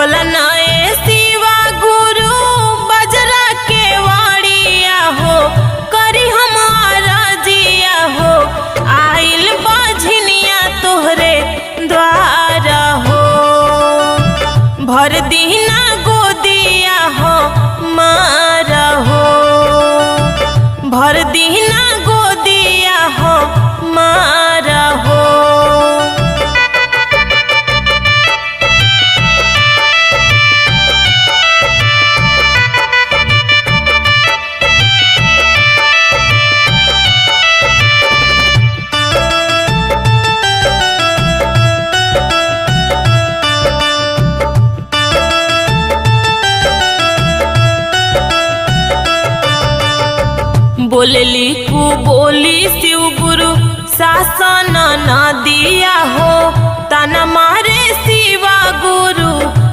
खोला नए शिवा गुरु बजरा के वाड़िया हो, करी हमारा जिया हो, आइल बाझनिया तोहरे द्वारा हो। भर दीना गोदिया हो मारा हो, भर दीना गोदिया हो मारा हो। बोलली कु बोली शिव गुरु शासन न दिया हो, तना मारे शिवा गुरु